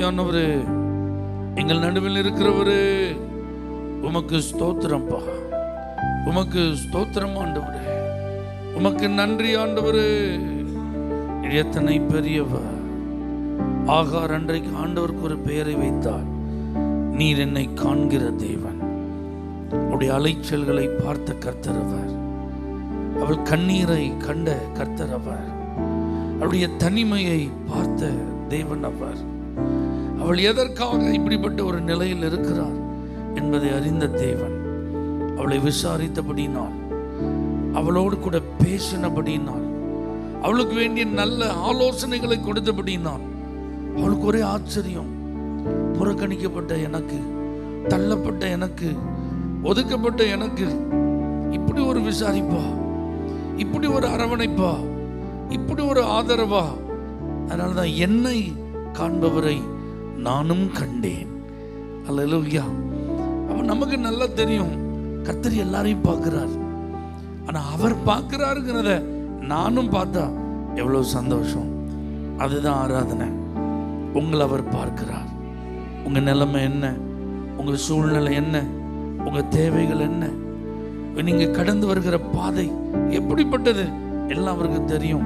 ஆவியானவரே, எங்கள் நடுவில் இருக்கிறவரே, உமக்கு ஸ்தோத்திரம்பா, உமக்கு ஸ்தோத்திரம் ஆண்டவரே, உமக்கு நன்றி ஆண்டவரே. எத்தனை பெரியவர். ஆகார் அன்றைக்கு ஆண்டவருக்கு ஒரு பெயரை வைத்தார், நீர் என்னை காண்கிற தேவன். அவருடைய அலைச்சல்களை பார்த்த கர்த்தர் அவர், அவள் கண்ணீரை கண்ட கர்த்தர் அவர், அவளுடைய தனிமையை பார்த்த தேவன் அவர். அவள் எதற்காக இப்படிப்பட்ட ஒரு நிலையில் இருக்கிறார் என்பதை அறிந்த தேவன் அவளை விசாரித்தபடினால், அவளோடு கூட பேசினபடினால், அவளுக்கு வேண்டிய நல்ல ஆலோசனைகளை கொடுத்தபடினால் அவளுக்கு ஒரே ஆச்சரியம். புறக்கணிக்கப்பட்ட எனக்கு, தள்ளப்பட்ட எனக்கு, ஒதுக்கப்பட்ட எனக்கு இப்படி ஒரு விசாரிப்பா, இப்படி ஒரு அரவணைப்பா, இப்படி ஒரு ஆதரவா. அதனாலதான் என்னை காண்பவரை நானும் கண்டேன். அல்லேலூயா. அப்ப நமக்கு நல்லா தெரியும், கர்த்தர் எல்லாரையும் பார்க்கிறார். ஆனா அவர் பார்க்கிறாருங்கிறத நானும் பார்த்தா எவ்வளவு சந்தோஷம். அதுதான் ஆராதனை. உங்களை அவர் பார்க்கிறார். உங்க நிலைமை என்ன, உங்க சூழ்நிலை என்ன, உங்க தேவைகள் என்ன, நீங்க கடந்து வருகிற பாதை எப்படிப்பட்டது எல்லாம் அவருக்கு தெரியும்.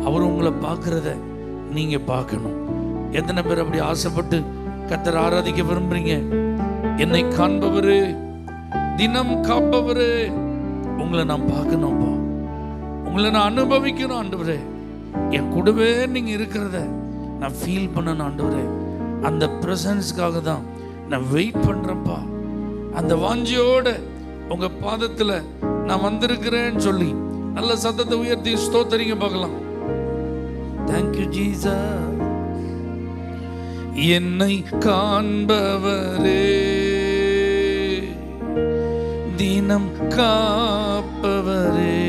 அவர் உங்களை பார்க்கிறத நீங்க பார்க்கணும். எத்தனை பேர் அப்படி ஆசைப்பட்டு கர்த்தரை ஆராதிக்க விரும்புறீங்க? என்னை காண்பவரு, தினம் காப்பவரு, உங்களை நான் பார்க்கணும்பா, உங்களை நான் அனுபவிக்கணும் ஆண்டவரே. என் கூடவே நீங்க இருக்கிறத நான் ஃபீல் பண்ணணும் ஆண்டவரே. அந்த பிரசன்ஸ்க்காக தான் நான் வெயிட் பண்றேன்ப்பா. அந்த வாஞ்சியோட உங்க பாதத்துல நான் வந்திருக்கிறேன்னு சொல்லி நல்ல சத்தத்தை உயர்த்தி ஸ்தோத்திரிங்க பார்க்கலாம். Thank you Jesus. என்னை காண்பவரே, தினம் காப்பவரே,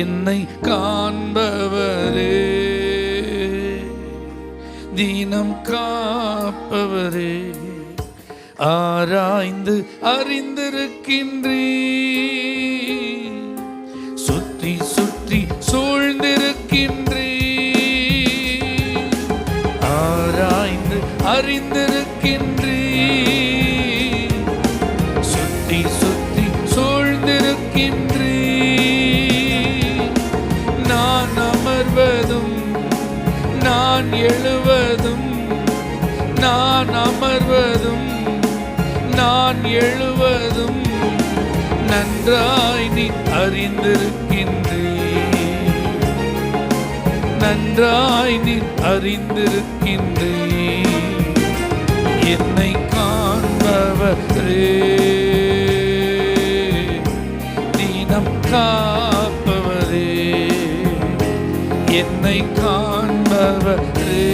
என்னை காண்பவரே, தினம் காப்பவரே, ஆராய்ந்து அறிந்திருக்கின்றீர், சுற்றி சுற்றி சூழ்ந்திருக்கின்றீர், ஆராய்ந்து அறிந்திருக்கின்றீர், சுற்றி சுற்றி சூழ்ந்திருக்கின்றீர். நான் அமர்வதும் நான் எழுவதும், நான் அமர்வதும் நான் எழுவதும் நன்றாய் நீ அறிந்திருக்கின்றீர், நன்றாய் நீ அறிந்திருக்கின்றீர். என்னை காண்பவரே, தினம் காப்பவரே, என்னை காண்பவரே,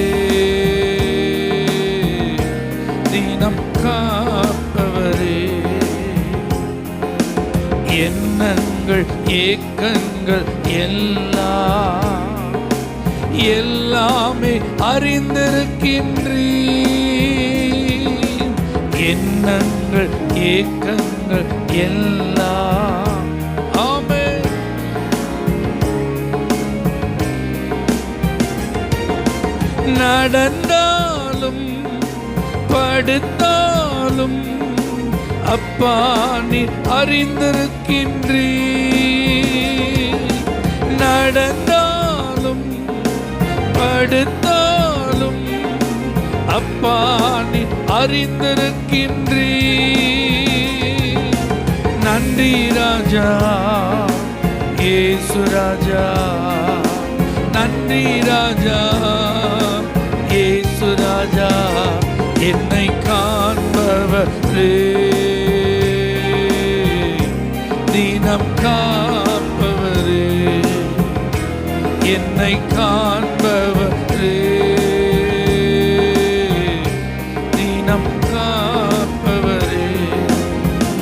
தினம் காப்பவரே. எண்ணங்கள் ஏக்கங்கள் எல்லாமே அறிந்திருக்கின்றீர். எண்ணங்கள் ஏக்கங்கள் எல்லாம் ஆமென். நடந்தாலும் படுத்தாலும் அப்பா நீ அறிந்திருக்கின்றீர். நடந்தாலும் படுத்தாலும் அப்பா நீ அறிந்திருக்கின்றீர். நன்றி ராஜா இயேசு ராஜா, நன்றி ராஜா இயேசு ராஜா. என்னை காண்பவரே, தினம் காப்பவரே, என்னை காண்பவரே, தினம் காப்பவரே.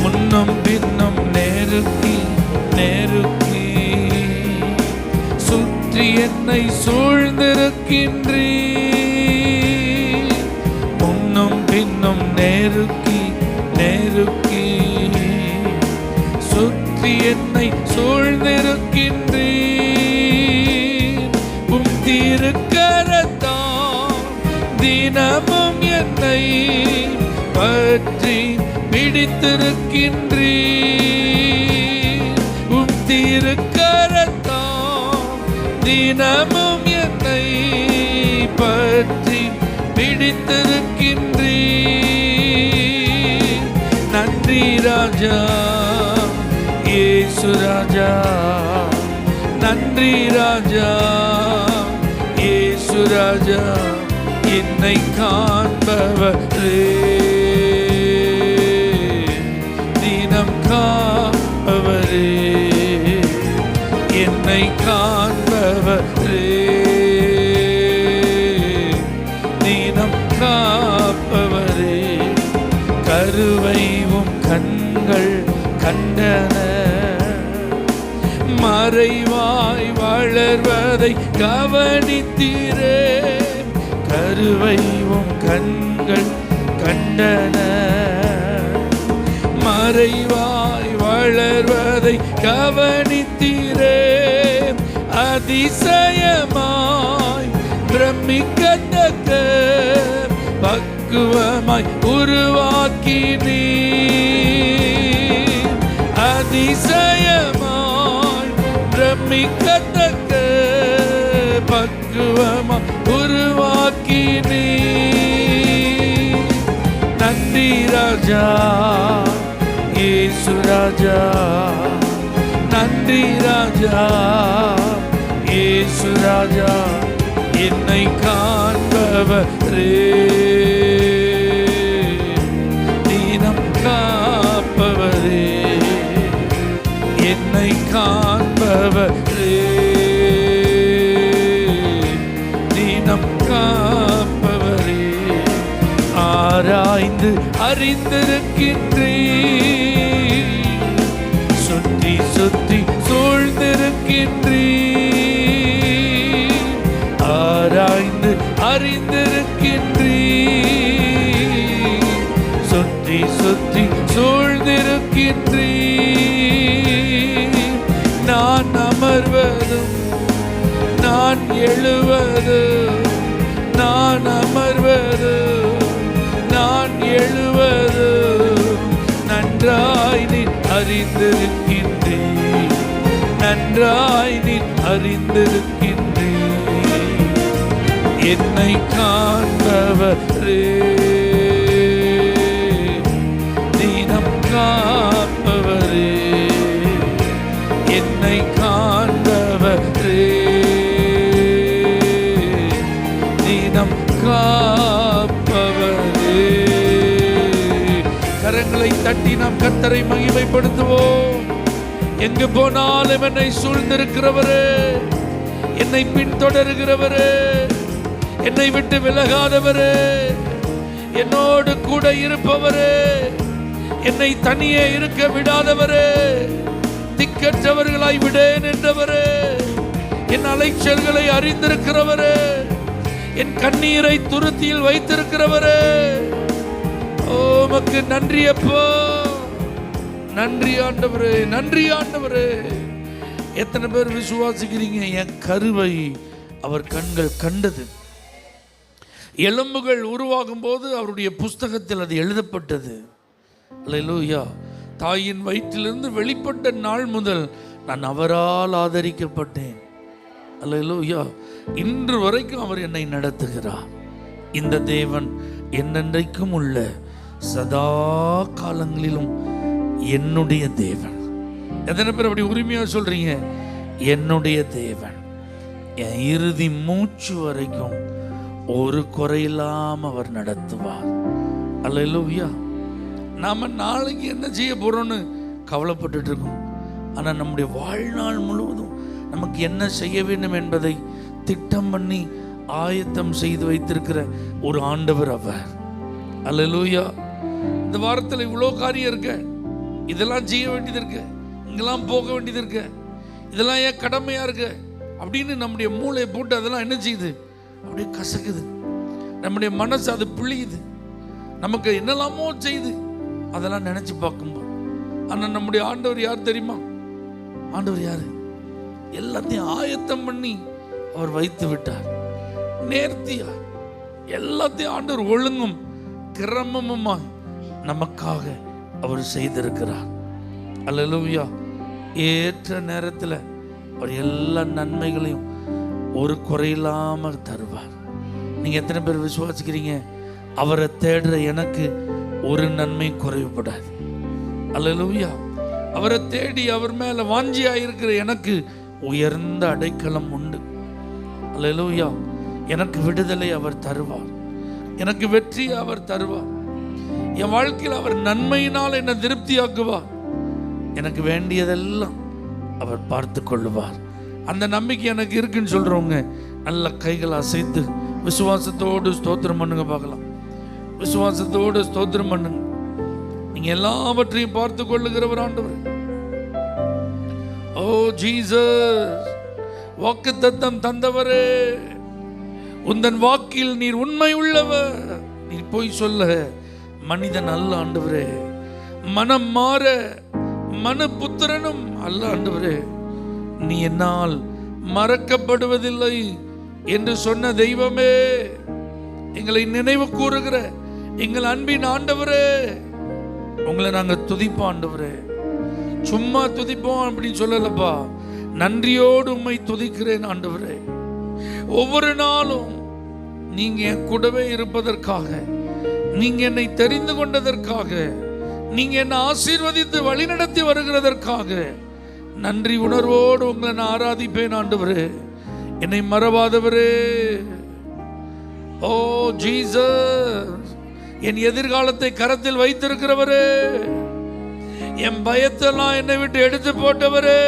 முன்னும் பின்னும் நெருக்கி நெருக்கி சுற்றி என்னை சூழ்ந்திருக்கின்றீர். முன்னும் பின்னும் நெருக்கி நெருக்கி சுற்றி என்னை சூழ்ந்திருக்கின்றீர். உம் திருக்கரத்தால் தினமும் என்னை பற்றி பிடித்திருக்கின்றீர். உம் திருக்கரத்தால் தினமும் என்னை பற்றி பிடித்திருக்கின்றீர். நன்றி ராஜா இயேசு ராஜா, நன்றி ராஜா இயேசு ராஜா, என்னை காண்பவரே, தினம் காண்பவரே, என்னை காண்பவரே, தினம் காப்பவரே. கருவைவும் கண்கள் கண்டன, மறைவாய் வளர்வதை கவனித்தீரே. கருவைவும் கண்கள் கண்டன, மறைவாய் வளர்வதை கவனித்தீரே. அதிசயமாய் பிரமிக்கத்தக்க பக்குவமாய் உருவாக்கினீர். அதிசயமாய் பிரமிக்கத்தக்க பக்குவமாய் உருவாக்கினீர். நன்றி ராஜா இயேசு ராஜா, நன்றி ராஜா இயேசு ராஜா, என்னை காண்பவரே, தினம் காப்பவரே, என்னை காண்பவரே, தினம் காப்பவரே. ஆராய்ந்து அறிந்திருக்கின்றீர், சுற்றி சுற்றி சூழ்ந்திருக்கின்றீர். ஆராய்ந்து அறிந்திருக்கின்றீர், சுற்றி சுற்றி சூழ்ந்திருக்கின்றீர். நான் அமர்வதும் நான் எழுவதும், நான் அமர்வதும் நான் எழுவதும் நன்றாய் நீ அறிந்திருக்கின்றீர், நன்றாய் நீ அறிந்திருக்கின்றீர். என்னை காண்பவரே, தினம் காப்பவரே, என்னை காண்பவரே, தினம் காப்பவரே. கரங்களை தட்டி நாம் கர்த்தரை மகிமைப்படுத்துவோம். எங்கு போனாலும் என்னை சூழ்ந்திருக்கிறவரே, என்னை பின்தொடர்கிறவரே, என்னை விட்டு விலகாதவரே, என்னோடு கூட இருப்பவரே, என்னை தனியே இருக்க விடாதவரே, திக்கற்றவர்களாய் விடேன் என்றவரே, என் அலைச்சல்களை அறிந்திருக்கிறவரே, என் கண்ணீரை துருத்தியில் வைத்திருக்கிறவரே, உமக்கு நன்றி அப்பா, நன்றி ஆண்டவரே, நன்றி ஆண்டவரே. எத்தனை பேர் விசுவாசிக்கிறீங்க? என் கருவை அவர் கண்கள் கண்டது. எலும்புகள் உருவாகும் போது அவருடைய புஸ்தகத்தில் அது எழுதப்பட்டது. அல்லேலூயா. தாயின் வயிற்றிலிருந்து வெளிப்பட்ட நாள் முதல் நான் அவரால் ஆதரிக்கப்பட்டேன். அல்லேலூயா. இன்று வரைக்கும் அவர் என்னை நடத்துகிறார். இந்த தேவன் என்னென்றைக்கும் உள்ள சதா காலங்களிலும் என்னுடைய தேவன். எத்தனை பேர் அப்படி உரிமையா சொல்றீங்க? என்னுடைய தேவன் என் இறுதி மூச்சு வரைக்கும் ஒரு குறையில்லாம அவர் நடத்துவார். அல்லேலூயா. நாம நாளைக்கு என்ன செய்ய போறோம்னு கவலைப்பட்டு இருக்கோம். ஆனா நம்முடைய வாழ்நாள் முழுவதும் நமக்கு என்ன செய்ய வேண்டும் என்பதை திட்டம் பண்ணி ஆயத்தம் செய்து வைத்திருக்கிற ஒரு ஆண்டவர் அவர். அல்லேலூயா. இந்த வாரத்தில் இவ்வளோ காரியம் இருக்க, இதெல்லாம் செய்ய வேண்டியது இருக்கு, இங்கெல்லாம் போக வேண்டியது இருக்கு, இதெல்லாம் ஏன் கடமையா இருக்கு அப்படின்னு நம்முடைய மூளையை போட்டு அதெல்லாம் என்ன செய்யுது? அப்படியே கசக்குது. நம்முடைய மனசு அது பிழியுது. நமக்கு என்னெல்லாமோ செய்யுது அதெல்லாம் நினைச்சு பார்க்கும்போது. ஆனால் நம்முடைய ஆண்டவர் யார் தெரியுமா? ஆண்டவர் யாரு? எல்லாத்தையும் ஆயத்தம் பண்ணி அவர் வைத்து விட்டார். நேர்த்தியா எல்லாத்தையும் ஆண்டவர் ஒழுங்கும் கிரமமுமாய் நமக்காக அவர் செய்திருக்கிறார். அல்லேலூயா. ஏற்ற நேரத்தில் அவர் எல்லா நன்மைகளையும் ஒரு குறையில்லாமல் தருவார். நீங்க எத்தனை பேர் விசுவாசிக்கிறீங்க? அவரை தேடுற எனக்கு ஒரு நன்மையும் குறைவுபடாது. அல்லேலூயா. அவரை தேடி அவர் மேல வாஞ்சியாயிருக்கிற எனக்கு உயர்ந்த அடைக்கலம் உண்டு. அல்லேலூயா. எனக்கு விடுதலை அவர் தருவார், எனக்கு வெற்றி அவர் தருவார். என் வாழ்க்கையில் அவர் நன்மையினால் என்னை திருப்தியாக்குவார். எனக்கு வேண்டியதெல்லாம் அவர் பார்த்து கொள்ளுவார். அந்த நம்பிக்கை எனக்கு இருக்குன்னு சொல்றவங்க நல்ல கைகளை அசைத்து விசுவாசத்தோடு ஸ்தோத்திரம் பண்ணுங்க பார்க்கலாம். விசுவாசத்தோடு ஸ்தோத்திரம் பண்ணுங்க. நீங்க எல்லாவற்றையும் பார்த்து கொள்ளுகிறவர் ஆண்டவர். ஓ ஜீசஸ், வாக்குத்தத்தம் தந்தவரே, உந்தன் வாக்கில் நீர் உண்மை உள்ளவர். நீர் போய் சொல்ல மனிதன் அல்ல ஆண்டவரே, மனம் மாற மனு புத்திரனும் அல்ல ஆண்டவரே. நீ என்னால் மறக்கப்படுவதில்லை என்று சொன்ன தெய்வமே, எங்களை நினைவு கூறுகிற எங்கள் அன்பின் ஆண்டவரே, உங்களை நாங்க துதிப்போம் ஆண்டவரே. சும்மா துதிப்போம் அப்படின்னு சொல்லலப்பா, நன்றியோடு உம்மை துதிக்கிறேன் ஆண்டவரே. ஒவ்வொரு நாளும் நீங்க என் கூடவே இருப்பதற்காக, நீங்க என்னை தெரிந்து கொண்டதற்காக, நீங்க என்னை ஆசீர்வதித்து வழிநடத்தி வருகிறதற்காக நன்றி உணர்வோடு உங்களை நான் ஆராதிப்பேன் ஆண்டவரே. என்னை மறவாதவரே. ஓ ஜீசஸ், என் எதிர்காலத்தை கரத்தில் வைத்திருக்கிறவரே, என் பயத்தெல்லாம் என்னை விட்டு எடுத்து போட்டவரே,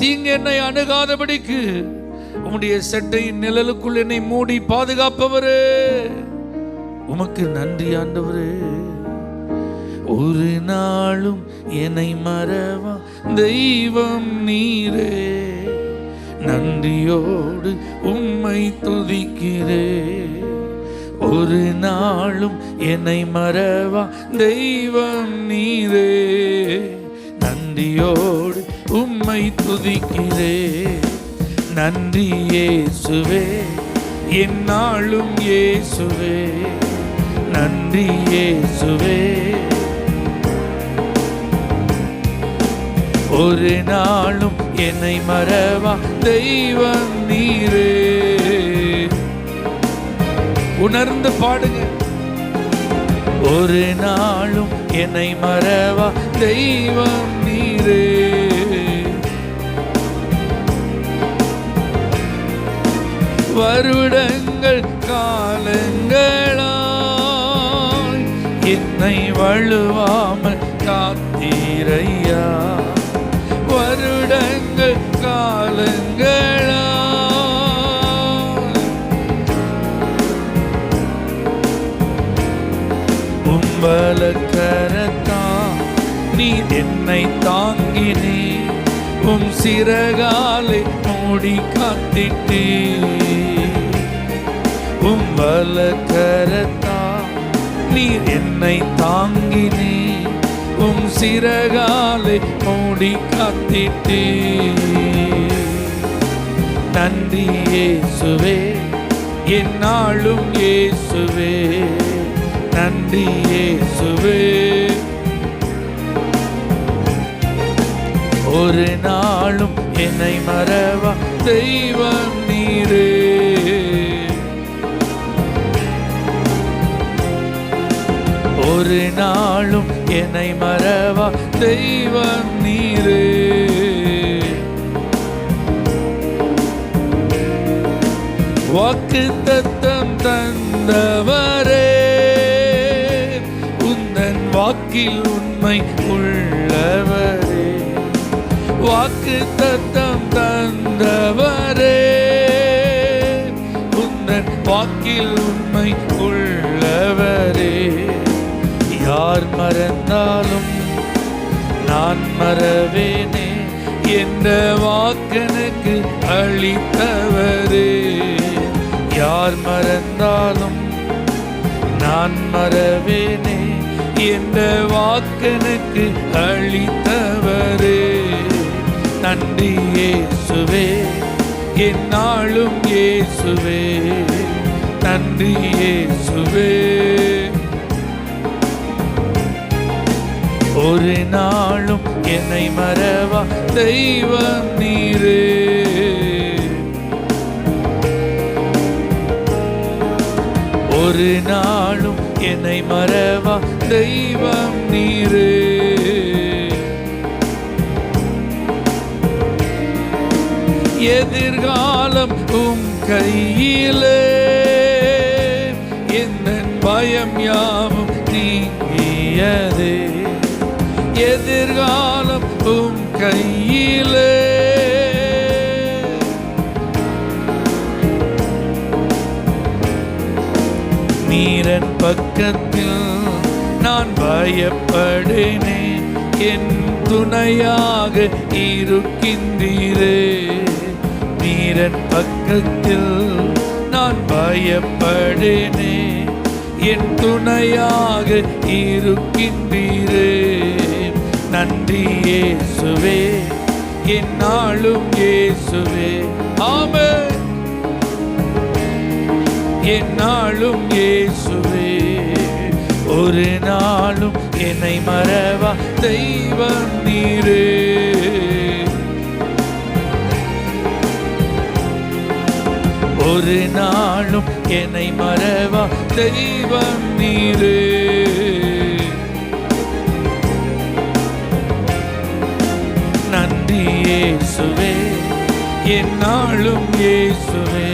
தீங்கு என்னை அணுகாதபடிக்கு உம்முடைய செட்டையின் நிழலுக்குள் என்னை மூடி பாதுகாப்பவரே, உமக்கு நன்றி ஆண்டவரே. ஒரு நாளும் என்னை மறவா தெய்வம் நீரே, நன்றியோடு உம்மை துதிக்கிறே. ஒரு நாளும் என்னை மறவா தெய்வம் நீரே, நன்றியோடு உம்மை துதிக்கிறே. நன்றி இயேசுவே, என்னாலும் இயேசுவே, நன்றி இயேசுவே. ஒரு நாளும் என்னை மறவா தெய்வம் நீரே. உணர்ந்து பாடுங்க. ஒரு நாளும் என்னை மறவா தெய்வம் நீரே. வருடங்கள் காலங்களாய் என்னை வழுவாமல் காத்தீரையா. வருடங்கள் காலங்களாய் உம்பலக்கரத்தா நீ என்னை தாங்கினே, உம் சிறகாலை மூடி காத்திட்டே. உம்பலக்கரத்தா நீர் என்னை தாங்கினே, உம் சிறகாலை மூடி காத்திட்டே. நன்றி இயேசுவே, என்னாலும் இயேசுவே, நன்றி இயேசுவே. ஒரு நாளும் என்னை மறவா தெய்வம் நீரே. ஒரு நாளும் என்னை மறவா தெய்வம் நீரே. வாக்குத்தத்தம் தந்தவரே, உந்தன் வாக்கில் உண்மை உள்ளவரே. வாக்குத்தத்தம் தந்தவரே, உந்தன் வாக்கில் உண்மை உள்ளவரே. யார் மறந்தாலும் நான் மறவேனே என்ற வாக்கனுக்கு அளித்தவரே. யார் மறந்தாலும் நான் மறவேனே என்ற வாக்கனுக்கு அளித்தவரே. நன்றி இயேசுவே, என்னாலும் இயேசுவே, நன்றி இயேசுவே. ஒரு நாளும் என்னை மறவா தெய்வம் நீரே. ஒரு நாளும் என்னை மறவா தெய்வம் நீரே. எதிர்காலம் உம் கையிலே, என் பயம் யாவும் நீங்கியதே. எதிர்காலம் உம் கையிலே, நீரன் பக்கத்தில் நான் பயப்படேனே. என் துணையாக இருக்கின்றீரே. நீரன் பக்கத்தில் நான் பயப்படேனே. என் துணையாக இருக்கின்றீரே. நன்றி இயேசுவே, என்னாலும் இயேசுவே. ஆமென். என்னாலும் இயேசுவே. ஒரு நாளும் என்னை மறவா தெய்வம் நீரே. ஒரு நாளும் என்னை மறவா தெய்வம் நீரே. நன்றி இயேசுவே, என்னாலும் இயேசுவே.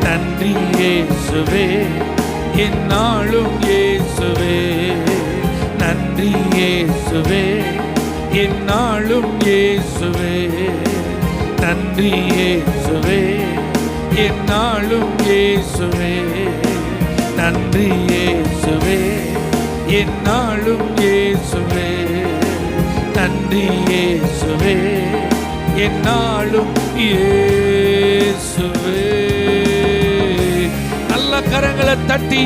நன்றி இயேசுவே, என்னாலும் இயேசுவே. நன்றி இயேசுவே, என்னாலும் இயேசுவே. நன்றி இயேசுவே, என்னாலும் இயேசுவே. நன்றி இயேசுவே, என்னாலும் இயேசுவே. நன்றி இயேசுவே, என்னாலும் இயேசுவே. நல்ல கரங்களை தட்டி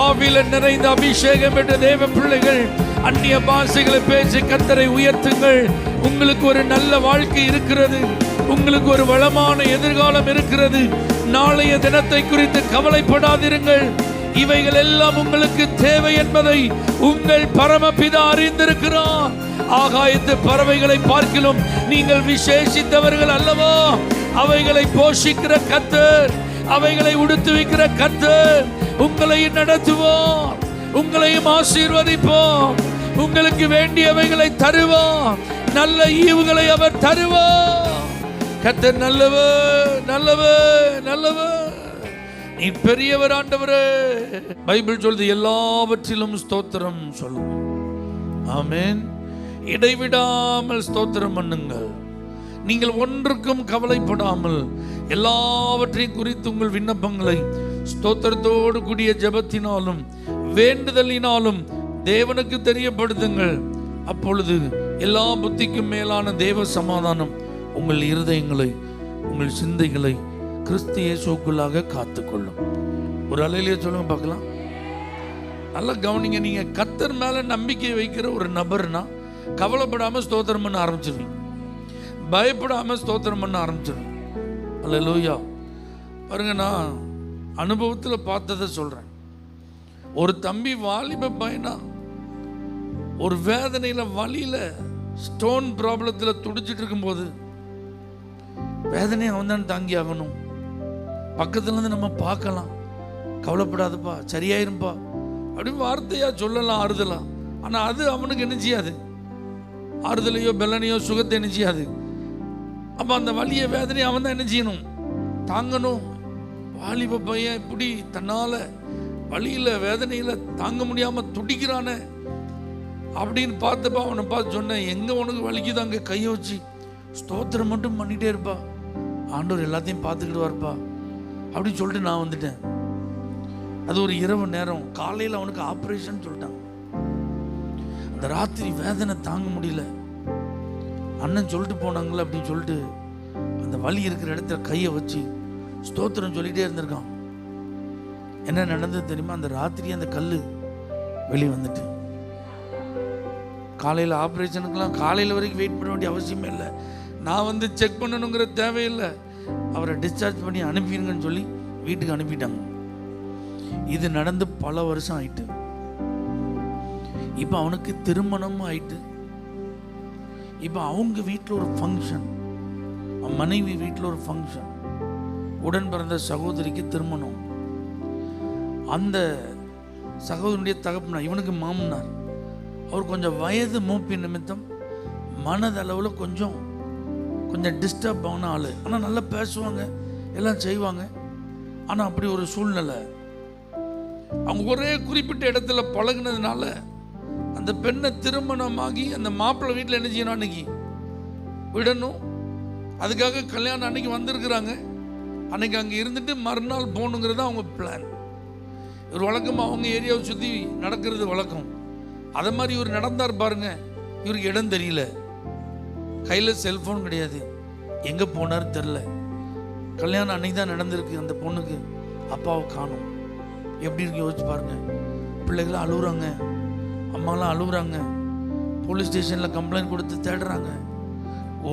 ஆவில நிறைந்த அபிஷேகம் பெற்ற தேவ பிள்ளைகள் அந்நிய பாஷைகளை பேசி கர்த்தரை உயர்த்துங்கள். உங்களுக்கு ஒரு நல்ல வாழ்க்கை இருக்கிறது. உங்களுக்கு ஒரு வளமான எதிர்காலம் இருக்கிறது. நாளைய தினத்தை குறித்து கவலைப்படாதிருங்கள். இவைகள் எல்லாம் உங்களுக்கு தேவை என்பதை உங்கள் பரமபிதா அறிந்திருக்கிறார். ஆகாயத்து பறவைகளை பார்க்கிலும் நீங்கள் விசேஷித்தவர்கள் அல்லவா? அவைகளை போஷிக்கிற கர்த்தர், அவைகளை உடுத்துவிக்கிற கர்த்தர் உங்களை நடத்துவார். உங்களையும் ஆசீர்வதிப்பார். உங்களுக்கு வேண்டியவைகளை தருவார். நல்ல ஈவுகளை அவர் தருவார். கர்த்தர் நல்லவர், நல்லவர், நல்லவர். நீ பெரியவர் ஆண்டவரே. பைபிள் சொல்லுது எல்லாவற்றிலும் ஸ்தோத்திரம் சொல்லுங்க. ஆமென். இடைவிடாமல் ஸ்தோத்திரம் பண்ணுங்கள். நீங்கள் ஒன்றுக்கும் கவலைப்படாமல் எல்லாவற்றையும் குறித்து உங்கள் விண்ணப்பங்களை ஸ்தோத்திரத்தோடு கூடிய ஜெபத்தினாலும் வேண்டுதலினாலும் தேவனுக்கு தெரியப்படுத்துங்கள். அப்பொழுது எல்லா புத்திக்கும் மேலான தேவ சமாதானம் உங்கள் இருதயங்களை, உங்கள் சிந்தைகளை கிறிஸ்து இயேசுவுக்குள்ளாக காத்துக்கொள்ளும். ஒரு அலையிலேயே சொல்லுங்க பார்க்கலாம். நல்லா கவனிங்க. நீங்க கர்த்தர் மேல நம்பிக்கை வைக்கிற ஒரு நபர்னா கவலைப்படாம ஸ்தோத்திரம் பண்ண ஆரம்பிச்சிருவீங்க. பயப்படாம ஸ்தோத்திரம் பண்ண ஆரம்பிச்சிருவீங்க. அல்லேலூயா. பாருங்க, நான் அனுபவத்தில் பார்த்ததை சொல்றேன். ஒரு தம்பி வாலிப பையனா ஒரு வேதனையில வலியில ஸ்டோன் ப்ராப்ளத்தில் துடிச்சிட்டு இருக்கும்போது, வேதனையை அவன் தான் தாங்கி ஆகணும். பக்கத்துல இருந்து நம்ம பார்க்கலாம், கவலைப்படாதப்பா, சரியாயிருப்பா அப்படின்னு வார்த்தையா சொல்லலாம், ஆறுதலாம். ஆனா அது அவனுக்கு என்ன செய்யாது? ஆறுதலையோ பெலனையோ சுகத்தை என்ன செய்யாது. அப்ப அந்த வலிய வேதனையை அவன் தான் என்ன செய்யணும்? தாங்கணும். வாலிப பையன் இப்படி தன்னால வலியில வேதனையில தாங்க முடியாம துடிக்கிறானே அப்படின்னு பார்த்தப்ப அவனை பார்த்து சொன்னேன், எங்க உனக்கு வலிக்குது அங்க கையை வச்சு ஸ்தோத்திரம் மட்டும் பண்ணிட்டே இருப்பா, ஆண்டவர் எல்லாத்தையும் பார்த்துக்கிடுவார்ப்பா அப்படின்னு சொல்லிட்டு நான் வந்துட்டேன். அது ஒரு இரவு நேரம். காலையில் அவனுக்கு ஆப்ரேஷன் சொல்லிட்டாங்க. அந்த ராத்திரி வேதனை தாங்க முடியல. அண்ணன் சொல்லிட்டு போனாங்களே அப்படின்னு சொல்லிட்டு அந்த வலி இருக்கிற இடத்துல கையை வச்சு ஸ்தோத்திரம் சொல்லிட்டே இருந்திருக்கான். என்ன நடந்தது தெரியுமா? அந்த ராத்திரி அந்த கல் வெளியே வந்துட்டு, காலையில் ஆப்ரேஷனுக்கெல்லாம் காலையில் வரைக்கும் வெயிட் பண்ண வேண்டிய அவசியமே இல்லை. நான் வந்து செக் பண்ணணுங்கிற தேவையில்லை. அவரை டிஸ்சார்ஜ் பண்ணி அனுப்பிடுங்கன்னு சொல்லி வீட்டுக்கு அனுப்பிட்டாங்க. இது நடந்து பல வருஷம் ஆயிட்டு. இப்போ அவனுக்கு திருமணமும் ஆயிட்டு. இப்போ அவங்க வீட்டில் ஒரு ஃபங்க்ஷன், மனைவி வீட்டில் ஒரு ஃபங்க்ஷன், உடன் பிறந்த சகோதரிக்கு திருமணம். அந்த சகோதரனுடைய தகப்பனார், இவனுக்கு மாமனார், அவர் கொஞ்சம் வயது மூப்பின் நிமித்தம் மனதளவில் கொஞ்சம் டிஸ்டர்ப் ஆன ஆள். ஆனால் நல்லா பேசுவாங்க, எல்லாம் செய்வாங்க. ஆனால் அப்படி ஒரு சூழ்நிலை. அவங்க ஒரே குறிப்பிட்ட இடத்துல பழகினதுனால அந்த பெண்ணை திருமணமாகி அந்த மாப்பிள்ளை வீட்டில் என்ன செய்யணும், அன்னைக்கு விடணும். அதுக்காக கல்யாணம் அன்னைக்கு வந்திருக்கிறாங்க. அன்னைக்கு அங்கே இருந்துட்டு மறுநாள் போகணுங்கிறது அவங்க பிளான். ஒரு வழக்கமாக அவங்க ஏரியாவை சுற்றி நடக்கிறது வழக்கம். அதை மாதிரி இவர் நடந்தார் பாருங்க. இவருக்கு இடம் தெரியல, கையில் செல்ஃபோன் கிடையாது, எங்கே போனார் தெரில. கல்யாணம் அன்னைக்கு தான் நடந்திருக்கு. அந்த பொண்ணுக்கு அப்பாவை காணும். எப்படி இருக்கு யோசிச்சு பாருங்க. பிள்ளைகளாம் அழுகுறாங்க, அம்மாலாம் அழுகுறாங்க, போலீஸ் ஸ்டேஷனில் கம்ப்ளைண்ட் கொடுத்து தேடுறாங்க.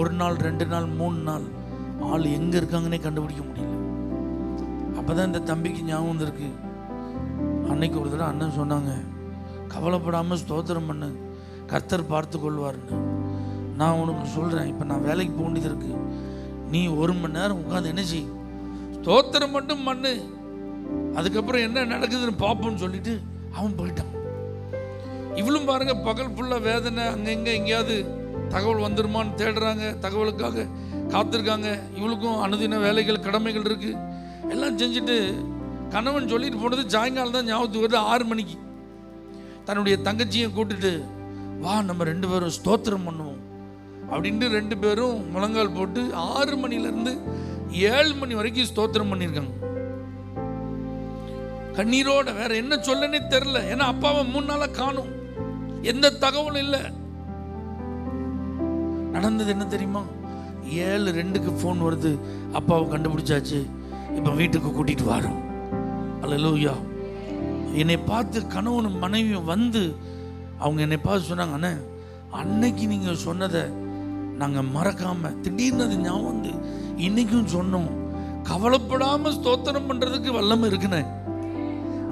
1 நாள் 2 நாள் 3 நாள் ஆள் எங்கே இருக்காங்கன்னே கண்டுபிடிக்க முடியல. அப்போ தான் இந்த தம்பிக்கு ஞாபகம் வந்திருக்கு. அன்னைக்கு ஒரு தடவை அண்ணன் சொன்னாங்க, கவலைப்படாமல் ஸ்தோத்திரம் பண்ணு, கர்த்தர் பார்த்து கொள்வார்னு. நான் உனக்கு சொல்கிறேன், இப்போ நான் வேலைக்கு போக வேண்டியது இருக்கு, நீ 1 மணி நேரம் உட்காந்து என்ன செய், ஸ்தோத்திரம் மட்டும் பண்ணு, அதுக்கப்புறம் என்ன நடக்குதுன்னு பார்ப்போம்னு சொல்லிட்டு அவன் போயிட்டான். இவளும் பாருங்க, பகல் ஃபுல்லாக வேதனை, அங்கங்கே எங்கேயாவது தகவல் வந்துருமான்னு தேடுறாங்க, தகவலுக்காக காத்திருக்காங்க. இவளுக்கும் அனுதின வேலைகள் கடமைகள் இருக்குது. எல்லாம் செஞ்சுட்டு கணவன் சொல்லிட்டு போனது சாயங்காலம் தான் ஞாபகத்துக்கு வருது. 6 மணிக்கு தன்னுடைய தங்கச்சியை கூப்பிட்டுட்டு, வா நம்ம 2 பேரும் ஸ்தோத்திரம் பண்ணுவோம் அப்படின்ட்டு 2 பேரும் முழங்கால் போட்டு 6 மணிலேருந்து 7 மணி வரைக்கும் ஸ்தோத்திரம் பண்ணியிருக்காங்க. கண்ணீரோட, வேற என்ன சொல்லனே தெரில. ஏன்னா அப்பாவை 3 நாளா காணும், எந்த தகவலும் இல்லை. நடந்தது என்ன தெரியுமா? 7:02க்கு ஃபோன் வருது, அப்பாவை கண்டுபிடிச்சாச்சு, இப்போ வீட்டுக்கு கூட்டிட்டு வரோம். அல்லேலூயா. என்னை பார்த்து கணவனும் மனைவியும் வந்து அவங்க என்னை பார்த்து சொன்னாங்க, அண்ணே அன்னைக்கு நீங்கள் சொன்னதை நாங்கள் மறக்காமல் திடீர்னு அது ஞாபகம் வந்து இன்னைக்கும் சொன்னோம். கவலைப்படாமல் ஸ்தோத்திரம் பண்ணுறதுக்கு வல்லமை இருக்குண்ணே.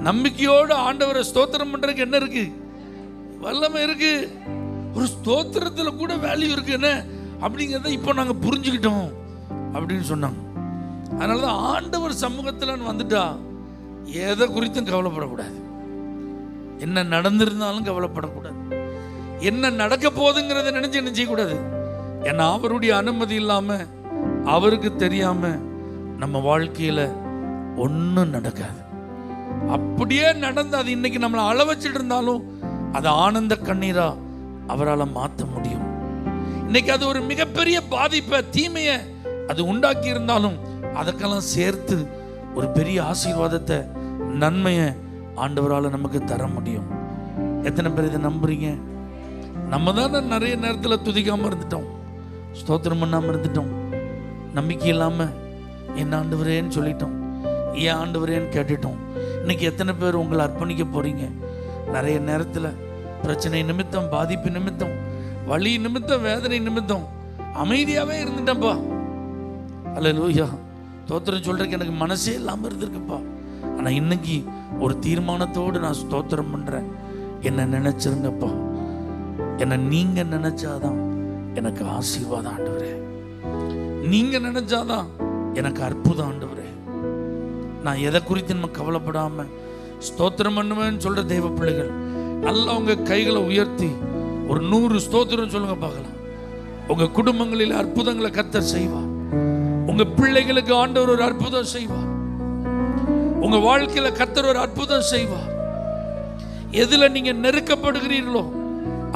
நம்பிக்கையோடு ஆண்டவரை ஸ்தோத்திரம் பண்ணுறதுக்கு என்ன இருக்கு? வல்லமை இருக்கு. ஒரு ஸ்தோத்திரத்தில் கூட வேல்யூ இருக்குன்னு அப்படிங்கிறத இப்போ நாங்கள் புரிஞ்சுக்கிட்டோம் அப்படின்னு சொன்னாங்க. அதனால தான் ஆண்டவர் சமூகத்தில் வந்துட்டா எதை குறித்தும் கவலைப்படக்கூடாது. என்ன நடந்திருந்தாலும் கவலைப்படக்கூடாது. என்ன நடக்க போகுதுங்கிறத நினைச்சு என்ன செய்யக்கூடாது. ஏன்னா அவருடைய அனுமதி இல்லாமல், அவருக்கு தெரியாமல் நம்ம வாழ்க்கையில் ஒன்றும் நடக்காது. அப்படியே நடந்து அது இன்னைக்கு நம்மளை அள வச்சுட்டு இருந்தாலும் அது ஆனந்த கண்ணீரா அவரால் மாற்ற முடியும். இன்னைக்கு அது ஒரு மிகப்பெரிய பாதிப்பை, தீமையை அது உண்டாக்கி இருந்தாலும் அதுக்கெல்லாம் சேர்த்து ஒரு பெரிய ஆசீர்வாதத்தை, நன்மையை ஆண்டவரால் நமக்கு தர முடியும். எத்தனை பேர் இதை நம்புறீங்க? நம்ம தானே நிறைய நேரத்தில் துதிக்காமல் இருந்துட்டோம், ஸ்தோத்திரம் பண்ணாமல் இருந்துட்டோம், நம்பிக்கை இல்லாமல் என்ன ஆண்டவரேன்னு சொல்லிட்டோம், ஏன் ஆண்டவரேன்னு கேட்டுட்டோம். இன்னைக்கு எத்தனை பேர் உங்களை அர்ப்பணிக்க போறீங்க? நிறைய நேரத்தில் பிரச்சனை நிமித்தம், பாதிப்பு நிமித்தம், வலி நிமித்தம், வேதனை நிமித்தம் அமைதியாகவே இருந்துட்டேன்ப்பா. அல்லேலூயா. ஸ்தோத்திரம் சொல்றதுக்கு எனக்கு மனசே இல்லாமல் இருந்திருக்குப்பா. ஆனால் இன்னைக்கு ஒரு தீர்மானத்தோடு நான் ஸ்தோத்திரம் பண்ணுறேன். என்னை நினைச்சிருங்கப்பா. என்னை நீங்கள் நினைச்சாதான் எனக்கு ஆசீர்வாதம் ஆண்டவரே. நீங்கள் நினைச்சாதான் எனக்கு அற்புதம் ஆண்டவரே. நான் எதை குறித்து நம்ம கவலைப்படாமல் ஸ்தோத்திரம் பண்ணுவேன்னு சொல்கிற தெய்வ பிள்ளைகள் நல்லா உங்கள் கைகளை உயர்த்தி ஒரு 100 ஸ்தோத்திரம் சொல்லுங்க பார்க்கலாம். உங்கள் குடும்பங்களில் அற்புதங்களை கர்த்தர் செய்வார். உங்க பிள்ளைகளுக்கு ஆண்டவர் ஒரு அற்புதம் செய்வார். உங்க வாழ்க்கையில கர்த்தர் ஒரு அற்புதம் செய்வார். எதுல நீங்க நெருக்கப்படுகிறீர்களோ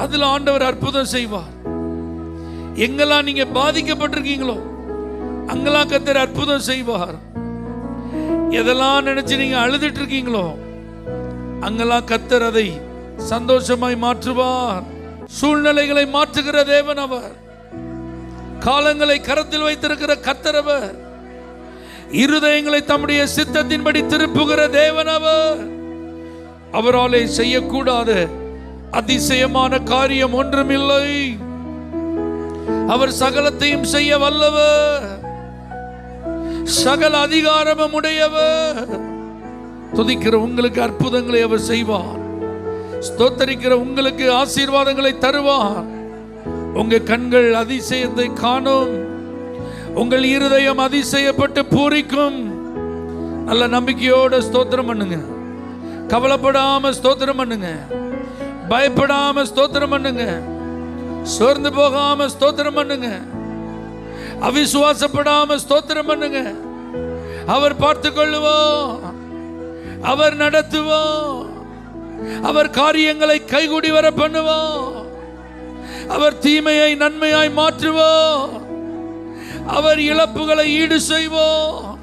அதுல ஆண்டவர் அற்புதம் செய்வார். எங்கெல்லாம் நீங்க பாதிக்கப்பட்டிருக்கீங்களோ அங்கெல்லாம் கர்த்தர் அற்புதம் செய்வார். எதெல்லாம் நினைச்சு நீங்க அழுதுட்டு இருக்கீங்களோ அங்கெல்லாம் கர்த்தர் அதை சந்தோஷமாய் மாற்றுவார். சூழ்நிலைகளை மாற்றுகிற தேவன் அவர். காலங்களை கரத்தில் வைத்திருக்கிற கர்த்தர் அவர். இருதயங்களை தம்முடைய சித்தத்தின்படி திருப்புகிற தேவன் அவர். அவராலே செய்யக்கூடாத அதிசயமான காரியம் ஒன்றுமில்லை. அவர் சகலத்தையும் செய்ய வல்லவர், சகல அதிகாரமும் உடையவர், துதிக்கிற உங்களுக்கு அற்புதங்களை அவர் செய்வார். ஸ்தோத்தரிக்கிற உங்களுக்கு ஆசீர்வாதங்களை தருவார். உங்க கண்கள் அதிசயத்தை காணும். உங்கள் இருதயம் அதிசயப்பட்டு பூரிக்கும். நல்ல நம்பிக்கையோட ஸ்தோத்திரம் பண்ணுங்க. கவலைப்படாம ஸ்தோத்திரம் பண்ணுங்க. பயப்படாம ஸ்தோத்திரம் பண்ணுங்க. சோர்ந்து போகாம ஸ்தோத்திரம் பண்ணுங்க. அவிசுவாசப்படாம ஸ்தோத்திரம் பண்ணுங்க. அவர் பார்த்து கொள்ளுவார். அவர் நடத்துவார். அவர் காரியங்களை கைகூடி வர பண்ணுவார். அவர் தீமையை நன்மையாய் மாற்றுவார். அவர் இழப்புகளை ஈடு செய்வார்.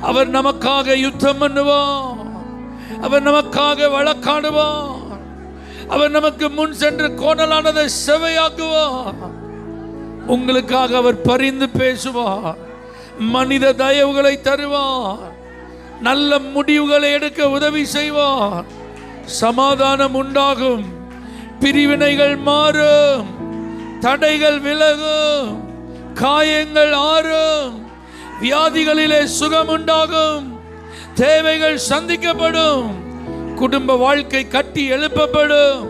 அவர் நமக்காக யுத்தம் பண்ணுவார். அவர் நமக்காக வழக்காடுவார். அவர் நமக்கு முன் சென்று கோணலானதை செவையாக்குவார். உங்களுக்காக அவர் பரிந்து பேசுவார். மனித தயவுகளை தருவார். நல்ல முடிவுகளை எடுக்க உதவி செய்வார். சமாதானம் உண்டாகும். பிரிவினைகள் மாறும். தடைகள் விலகும். காயங்கள் ஆறும். வியாதிகளிலே சுகம் உண்டாகும். தேவைகள் சந்திக்கப்படும். குடும்ப வாழ்க்கை கட்டி எழுப்பப்படும்.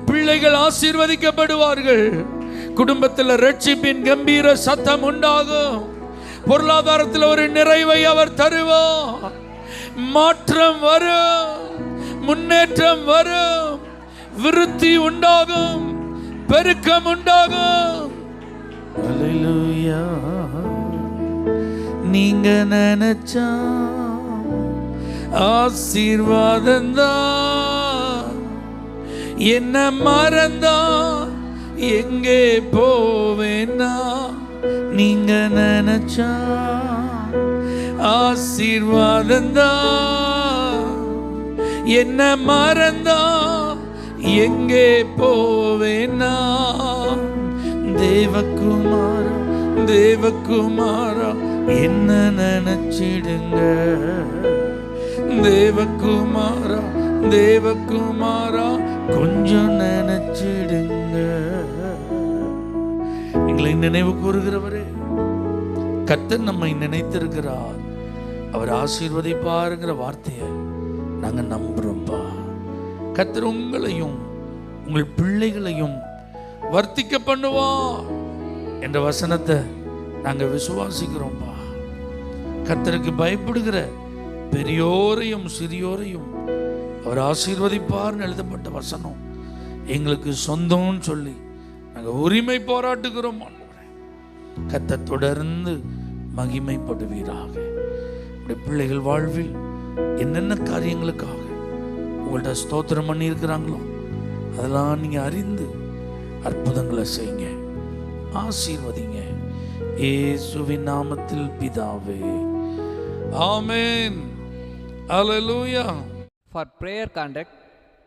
பிள்ளைகள் ஆசீர்வதிக்கப்படுவார்கள். குடும்பத்தில் ரட்சிப்பின் கம்பீர சத்தம் உண்டாகும். பொருளாதாரத்தில் ஒரு நிறைவை அவர் தருவார். மாற்றம் வரும். முன்னேற்றம் வரும். விருத்தி உண்டாகும். பெருக்கம் உண்டாகும். அல்லேலூயா. நீங்க நினைச்சா ஆசீர்வாதம்தான். என்ன மறந்தா எங்கே போவேன்னா, நீங்க நினைச்சா ஆசீர்வாதம்தான். என்ன மறந்தா எங்கே போவேன்னா, தேவகுமாரா தேவகுமாரா என்ன நினைச்சிடுங்க. தேவகுமாரா தேவகுமாரா கொஞ்சம் நினைச்சிடுங்க. எங்களை நினைவு கூறுகிறவரே, கர்த்தர் நம்மை நினைத்திருக்கிறார். அவர் ஆசீர்வதிப்பாருங்கிற வார்த்தையை நாங்க நம்புறோம்பா. கர்த்தர் உங்களையும் உங்கள் பிள்ளைகளையும் வர்த்திக்க பண்ணுவார் என்ற வசனத்தை நாங்க விசுவாசிக்கிறோம்பா. கர்த்தருக்கு பயப்படுகிற பெரியோரையும் சிறியோரையும் அவர் ஆசீர்வதிப்பார்னு எழுதப்பட்ட வசனம் எங்களுக்கு சொந்தம்னு சொல்லி நாங்கள் உரிமை போராட்டுகிறோம். கர்த்தர் தொடர்ந்து மகிமைப்படுவீராக. உடைய பிள்ளைகள் வாழ்வில் என்னென்ன காரியங்களுக்காக உங்கள்கிட்ட ஸ்தோத்திரம் பண்ணி இருக்கிறாங்களோ அதெல்லாம் நீங்க அறிந்து அற்புதங்களை செய்யுங்க. ஆசீர்வதிங்க. இயேசுவின் நாமத்தில் பிதாவே, ஆமென். அல்லேலூயா. For prayer contact,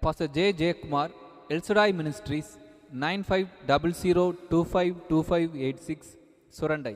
Pastor J. J. Kumar, El Shaddai Ministries, 9500252586, Surandai.